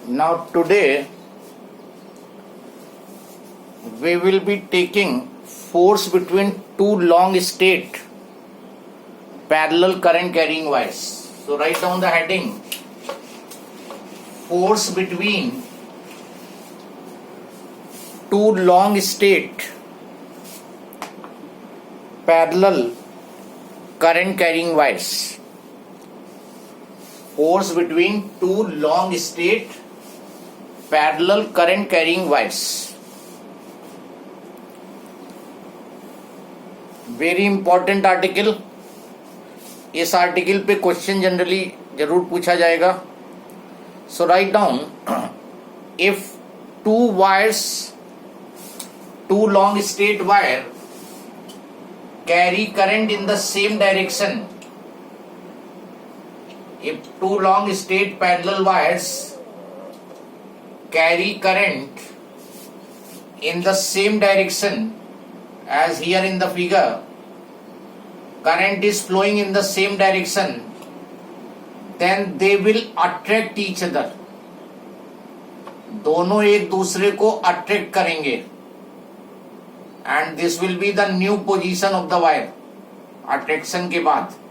Now today we will be taking force between two long state parallel current carrying wires. So write down the heading: force between two long state parallel current carrying wires. Force between two long state parallel current carrying wires. Very important article. इस article पे question generally जरूर पूछा जाएगा. So write down, if two wires, two long straight wire carry current in the same direction, if two long straight parallel wires carry current in the same direction as here in the figure, current is flowing in the same direction, then they will attract each other. दोनों एक दूसरे को attract करेंगे and this will be the new position of the wire. Attraction के बाद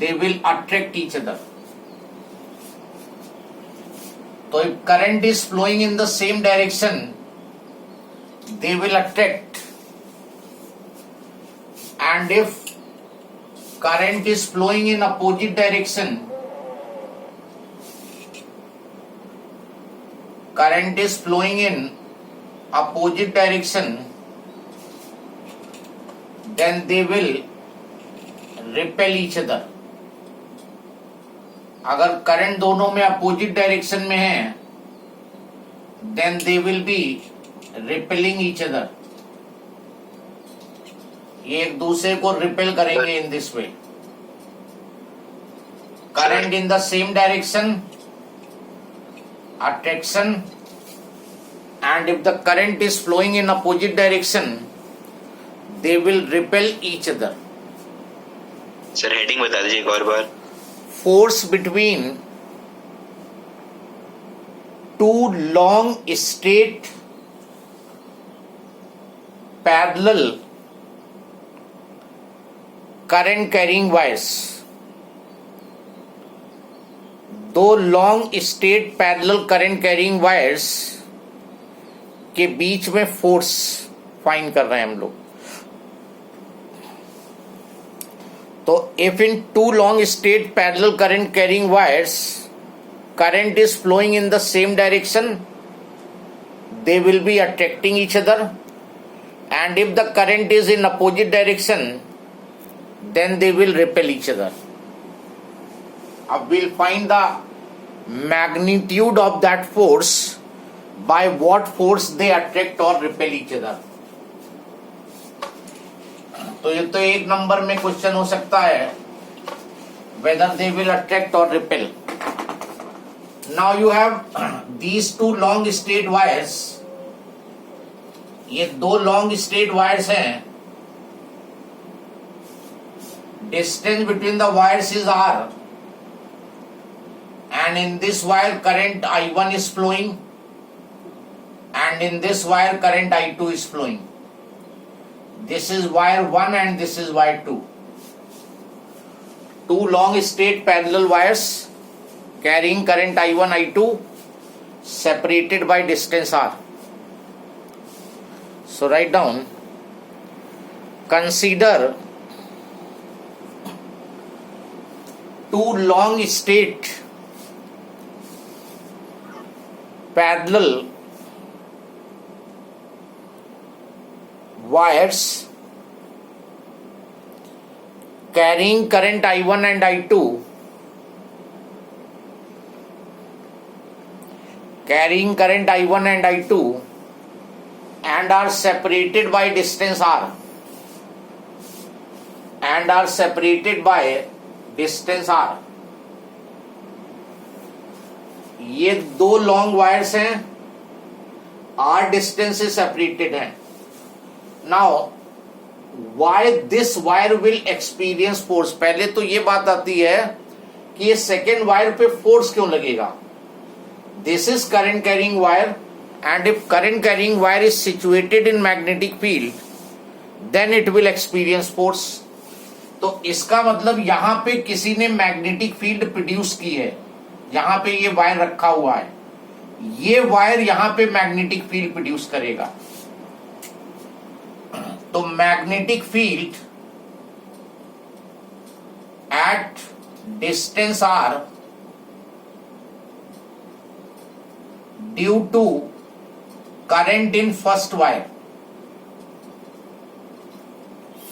they will attract each other. So if current is flowing in the same direction, they will attract, and if current is flowing in opposite direction, current is flowing in opposite direction, then they will repel each other. अगर current दोनों में opposite direction में है, then they will be repelling each other. ये एक दूसरे को repel करेंगे in this way. Current in the same direction, attraction, and if the current is flowing in opposite direction, they will repel each other. Sir heading बता दीजिए एक और बार. Force between two long straight parallel current carrying wires. दो long straight parallel current carrying wires के बीच में force find कर रहे हैं हम लोग. तो if in two long straight parallel current carrying wires current is flowing in the same direction, they will be attracting each other, and if the current is in opposite direction, then they will repel each other. अब we'll find the magnitude of that force, by what force they attract or repel each other. तो ये तो एक number में question हो सकता है, whether they will attract or repel. Now you have these two long straight wires. ये दो long straight wires हैं. Distance between the wires is R, and in this wire current I1 is flowing, and in this wire current I2 is flowing. This is wire 1 and this is wire 2. Two long straight parallel wires carrying current I1, I2 separated by distance R. So write down, consider two long straight parallel wires carrying current I1 and I2 and are separated by distance R, ये दो long wires हैं, R distance से separated हैं. Now why this wire will experience force. पहले तो ये बात आती है कि ये सेकेंड वायर पे फोर्स क्यों लगेगा. This is current carrying wire, and if current carrying wire is situated in magnetic field, then it will experience force. तो इसका मतलब यहां पे किसी ने मैग्नेटिक फील्ड प्रोड्यूस की है. यहां पे ये वायर रखा हुआ है, ये वायर यहां पे मैग्नेटिक फील्ड प्रोड्यूस करेगा. तो magnetic field at distance R due to current in first wire.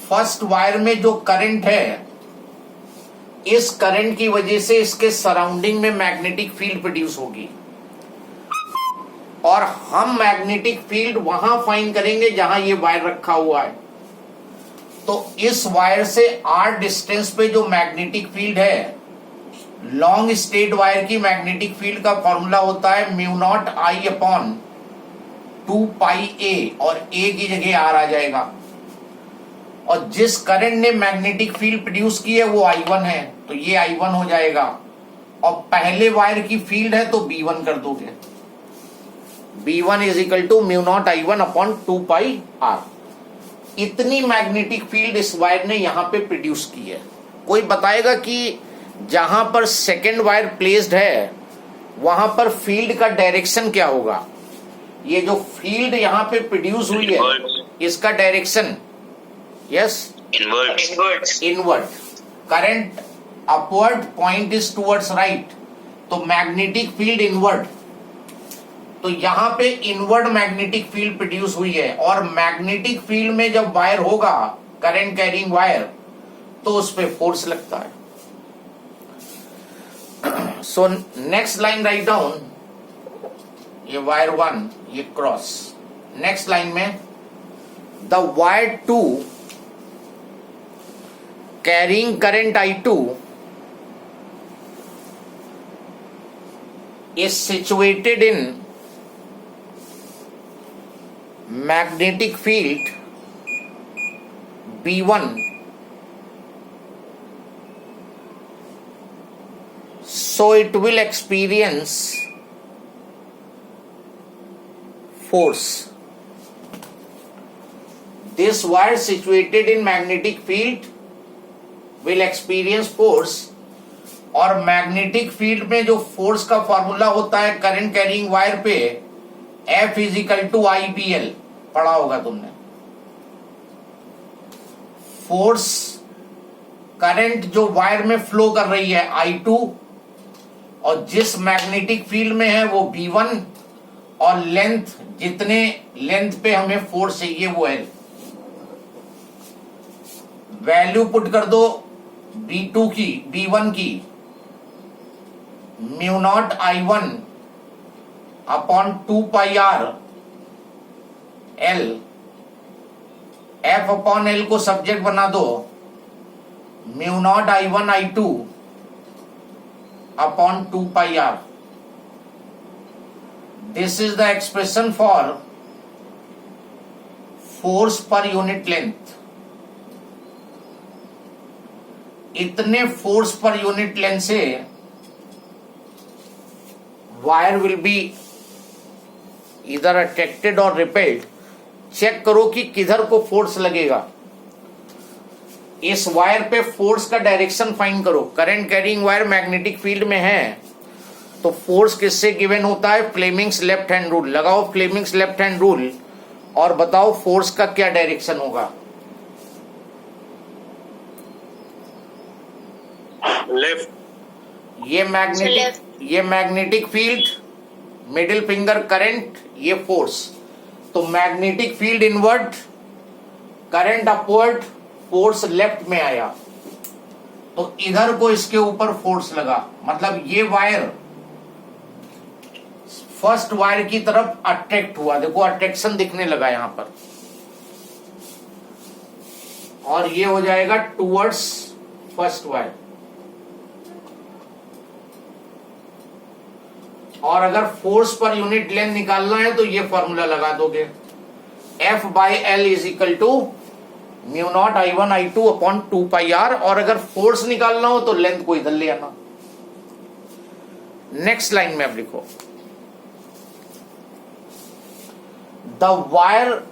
First wire में जो करंट है, इस करंट की वजह से इसके सराउंडिंग में मैग्नेटिक फील्ड प्रोड्यूस होगी, और हम मैग्नेटिक फील्ड वहां फाइंड करेंगे जहां ये वायर रखा हुआ है. तो इस वायर से आर डिस्टेंस पे जो मैग्नेटिक फील्ड है, लॉन्ग स्ट्रेट वायर की मैग्नेटिक फील्ड का फॉर्मूला होता है म्यू नॉट आई अपॉन 2 पाई ए, और ए की जगह आर आ जाएगा. और जिस करंट ने मैग्नेटिक फील्ड प्रोड्यूस की है वो I1 है, तो ये I1 हो जाएगा. और पहले वायर की फील्ड है तो B1 कर दोगे. B1 is equal to mu naught I1 upon 2 pi R. इतनी मैग्नेटिक फील्ड इस वायर ने यहां पे प्रोड्यूस की है. कोई बताएगा कि जहां पर सेकेंड वायर प्लेस्ड है वहां पर फील्ड का डायरेक्शन क्या होगा. ये जो फील्ड यहां पे प्रोड्यूस हुई है, इसका direction, yes, inward. Current upward, point is towards right. तो मैग्नेटिक फील्ड इनवर्ड. तो यहां पे इनवर्ड मैग्नेटिक फील्ड प्रोड्यूस हुई है, और मैग्नेटिक फील्ड में जब वायर होगा, करंट कैरिंग वायर, तो उस पे फोर्स लगता है. So next line write down, ये वायर 1 ये क्रॉस. नेक्स्ट लाइन में the wire 2 carrying current I2 is situated in magnetic field B1, so it will experience force. This wire situated in magnetic field will experience force. और magnetic field में जो force का formula होता है current carrying wire पे, F is equal to IPL, पढ़ा होगा तुमने. फोर्स करंट जो वायर में फ्लो कर रही है I2, और जिस मैग्नेटिक फील्ड में है वो B1, और लेंथ, जितने लेंथ पे हमें फोर्स चाहिए वो L. वैल्यू पुट कर दो B2 की, B1 की, mu naught I1 upon 2 pi R L. F upon L को सब्जेक्ट बना दो, mu naught I1 I2 upon 2 pi R. This is the expression for force per unit length. इतने force per unit length से wire will be इधर attracted और repelled. Check करो कि किधर को फोर्स लगेगा. इस वायर पे फोर्स का डायरेक्शन फाइंड करो. Current carrying wire magnetic field में है, तो फोर्स किससे गिवन होता है? Fleming's left hand rule. लगाओ फ्लेमिंग्स लेफ्ट हैंड रूल और बताओ फोर्स का क्या डायरेक्शन होगा. लेफ्ट. ये magnetic field, middle finger current, ये फोर्स. तो magnetic field inward, current upward, force left में आया, तो इधर को इसके ऊपर फोर्स लगा. मतलब ये वायर फर्स्ट वायर की तरफ अट्रैक्ट हुआ. देखो अट्रैक्शन दिखने लगा यहां पर, और ये हो जाएगा टूवर्ड्स फर्स्ट वायर. और अगर फोर्स पर यूनिट लेंथ निकालना है तो ये फॉर्मूला लगा दोगे, F by L is equal to mu naught I1 I2 upon 2 pi R. और अगर फोर्स निकालना हो तो लेंथ को इधर ले आना. नेक्स्ट लाइन में अब लिखो, the wire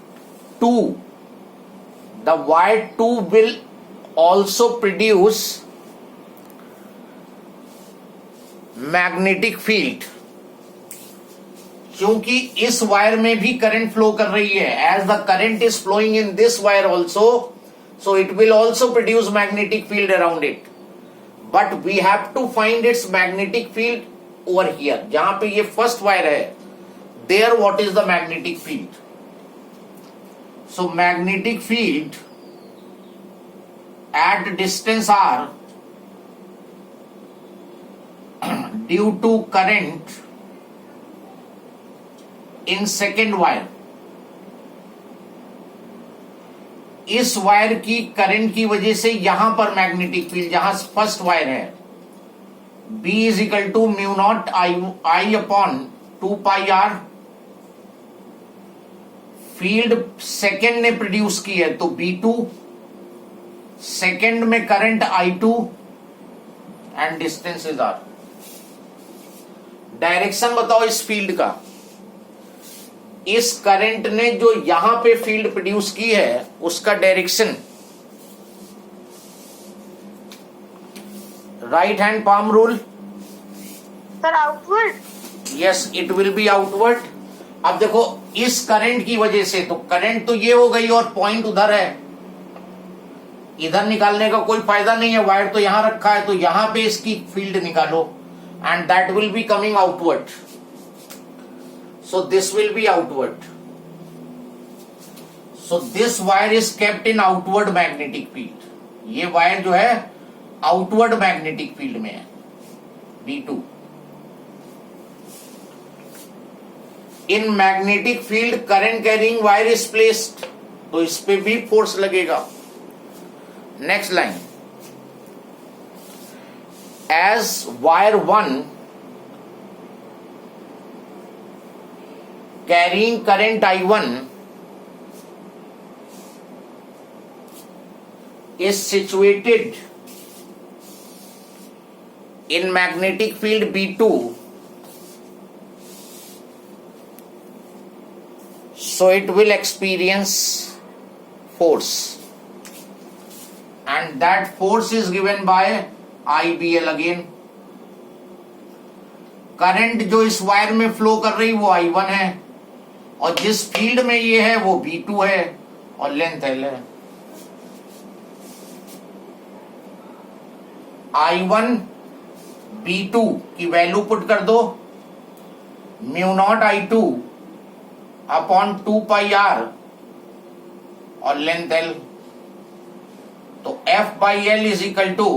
two will also produce magnetic field, क्योंकि इस वायर में भी करंट फ्लो कर रही है, as the current is flowing in this wire also, so it will also produce magnetic field around it, but we have to find its magnetic field over here, जहां पे ये first wire है, there what is the magnetic field? So magnetic field at distance R due to current in second wire, इस wire की current की वजह से यहां पर मैग्नेटिक फील्ड, जहां फर्स्ट वायर है, B is equal to mu naught I upon 2πr, field second ने प्रोड्यूस की है तो B2, सेकेंड में current I2 and distance is R। Direction बताओ इस फील्ड का, इस करंट ने जो यहां पे फील्ड प्रोड्यूस की है उसका direction, right hand palm rule, sir outward. Yes it will be outward. अब देखो इस करंट की वजह से, तो करंट तो ये हो गई और पॉइंट उधर है, इधर निकालने का कोई फायदा नहीं है, वायर तो यहां रखा है, तो यहां पे इसकी फील्ड निकालो and that will be coming outward, so this will be outward, so this wire is kept in outward magnetic field, ये वायर जो है आउटवर्ड मैग्नेटिक फील्ड में है B2। In magnetic field current carrying wire is placed, तो इस पे भी force लगेगा। Next line, as wire 1 carrying current I1 is situated in magnetic field B2, so it will experience force, and that force is given by IBL again। Current जो इस wire में flow कर रही वो I1 है, और जिस फील्ड में ये है वो B2 है, और लेंथ L है। I1 B2 की वैल्यू पुट कर दो, mu not I2 upon 2πr और लेंथ L, तो F by L is equal to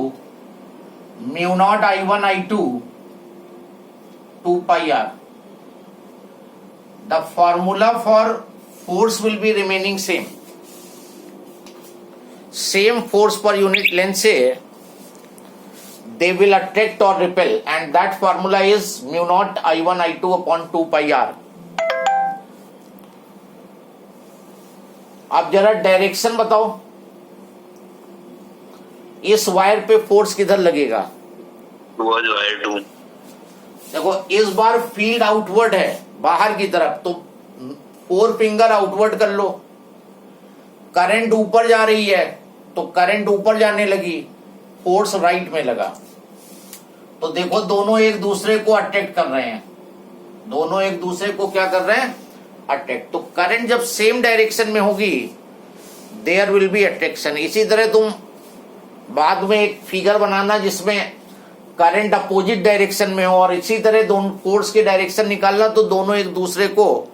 mu naught I1 I2 2πr। The formula for force will be remaining same force per unit length से they will attract or repel, and that formula is mu naught I1 I2 upon 2πr। अब जरा direction बताओ, इस wire पे force किधर लगेगा? Wire 2। देखो इस बार फील्ड आउटवर्ड है बाहर की तरफ, तो 4 फिंगर आउटवर्ड कर लो, करंट ऊपर जा रही है तो करंट ऊपर जाने लगी, फोर्स राइट में लगा, तो देखो दोनों एक दूसरे को अट्रैक्ट कर रहे हैं, दोनों एक दूसरे को क्या कर रहे हैं? अट्रैक्ट। तो करंट जब सेम डायरेक्शन में होगी देयर विल बी अट्रैक्शन। इसी तरह तुम बाद में एक फिगर बनाना जिसमें करंट अपोजिट डायरेक्शन में हो, और इसी तरह दोनों फोर्स के डायरेक्शन निकालना, तो दोनों एक दूसरे को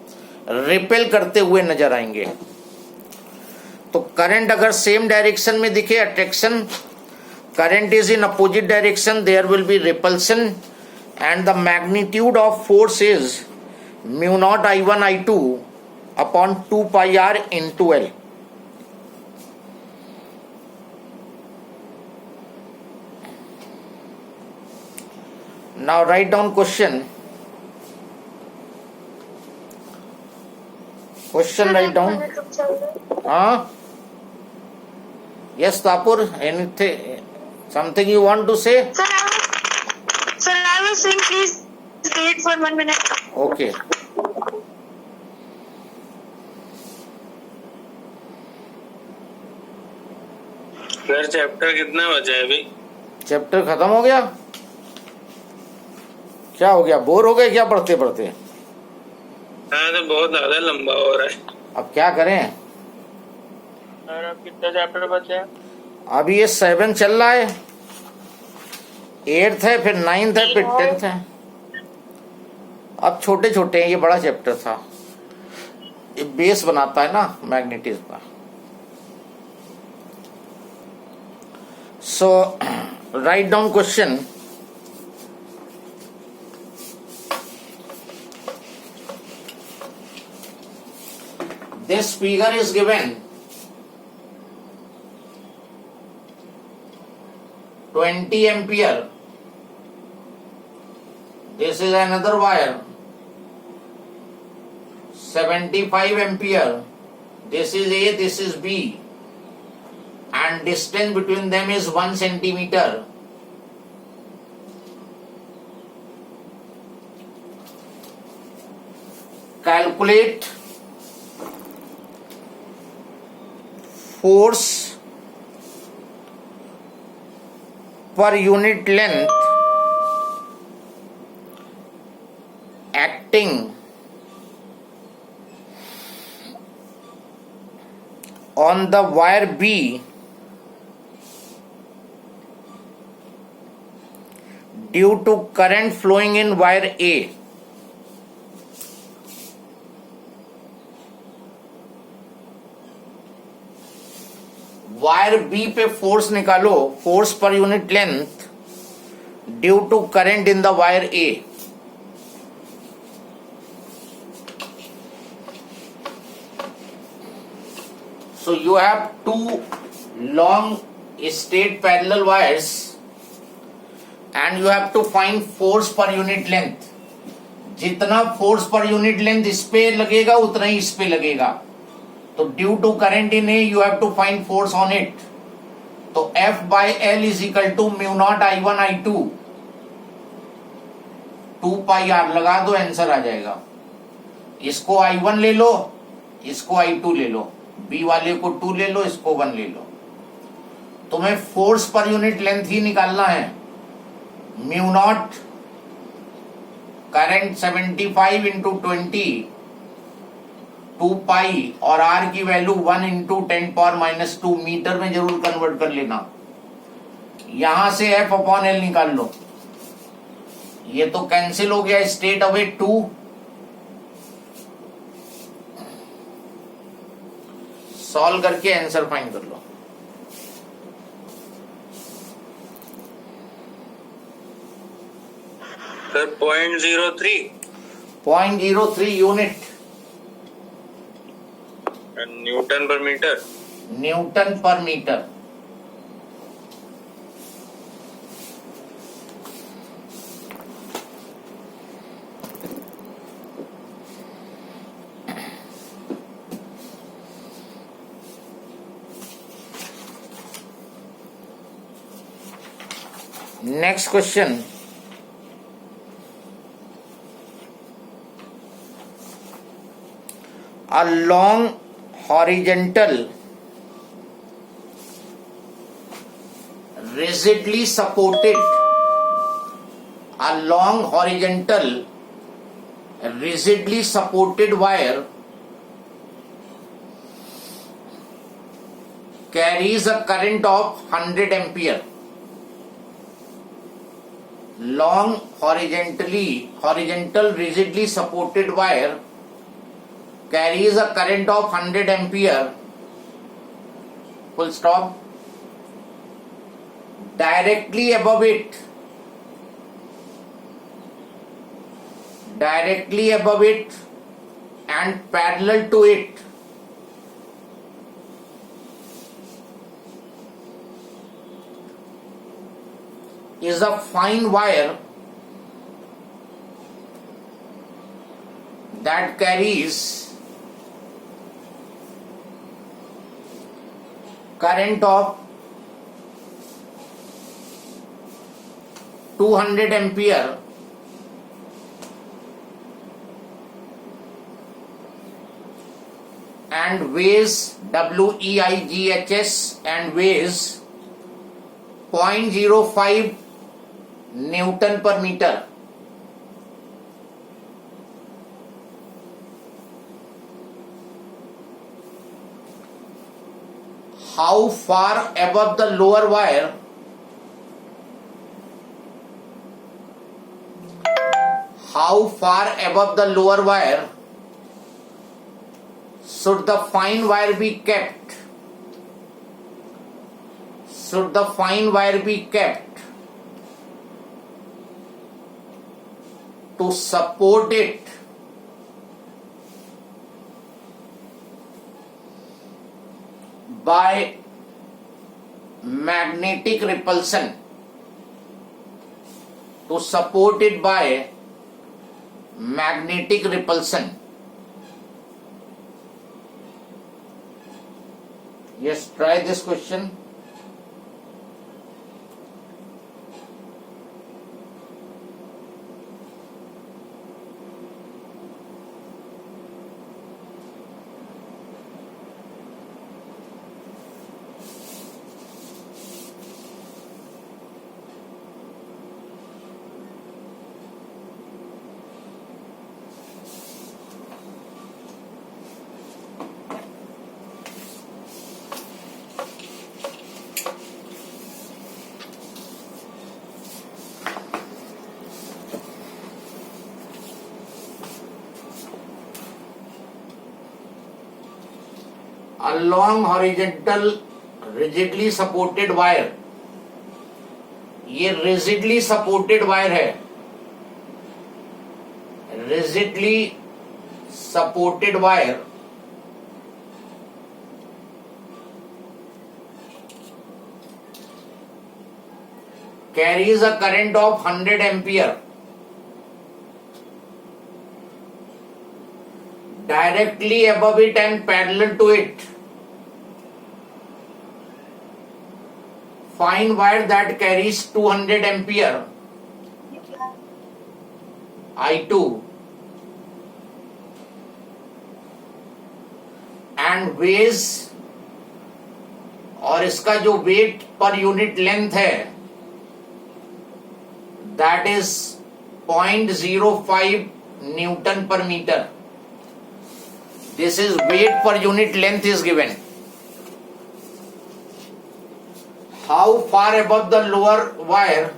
रिपेल करते हुए नजर आएंगे। तो करंट अगर सेम डायरेक्शन में दिखे attraction, current is in opposite direction there will be repulsion, and the magnitude of force is mu naught I1 I2 upon 2πr into L। Now write down question. Question write down. Yes, Tapur. Anything? Something you want to say? Sir, I was saying please wait for 1 minute. Okay sir chapter कितना बचा है अभी? Chapter खत्म हो गया? क्या हो गया, बोर हो गए क्या पढ़ते पढ़ते? हाँ तो बहुत ज्यादा लंबा हो रहा है। अब क्या करें? सर अब कितना चैप्टर बचा है? अभी ये 7 चल रहा है, 8th है, फिर 9th है, फिर 10th है। अब छोटे छोटे हैं, ये बड़ा चैप्टर था। ये बेस बनाता है ना मैग्नेटिज्म का। So write down question. This figure is given 20 ampere. This is another wire 75 ampere. This is A, this is B, and distance between them is 1 centimeter. Calculate force per unit length acting on the wire B due to current flowing in wire A. Wire B पे force निकालो, force per unit length due to current in the wire A. So you have 2 long straight parallel wires and you have to find force per unit length. जितना force per unit length इस पे लगेगा उतना ही इस पे लगेगा। तो due to current in A you have to find force on it. तो F by L is equal to mu naught I1 I2 2 pi R लगा दो, आंसर आ जाएगा। इसको I1 ले लो, इसको I2 ले लो, बी वाले को 2 ले लो, इसको 1 ले लो। तुम्हें फोर्स पर यूनिट लेंथ ही निकालना है। म्यू नॉट करंट 75 इंटू 20 2 पाई और आर की वैल्यू 1 इंटू 10⁻⁻2 मीटर में जरूर कन्वर्ट कर लेना। यहां से F अपॉन एल निकाल लो। ये तो कैंसिल हो गया, स्ट्रेट अवे 2। सॉल्व करके आंसर फाइंड कर लो। Sir 0.03 0.03 unit newton per metre. Newton per metre. Next question. A long horizontal rigidly supported wire carries a current of 100 ampere. Long horizontal rigidly supported wire carries a current of 100 ampere, full stop, directly above it and parallel to it is a fine wire that carries current of 200 ampere and weighs WEIGHS and weighs 0.05 Newton per meter. How far above the lower wire should the fine wire be kept? To support it by magnetic repulsion. Yes, try this question. A long horizontal rigidly supported wire, ये rigidly supported wire है, rigidly supported wire carries a current of 100 ampere directly above it and parallel to it. Find wire that carries 200 ampere I2 and weighs, और इसका जो wait पर unit length है that is 0.05 Newton per meter. This is weight per unit length is given. How far above the lower wire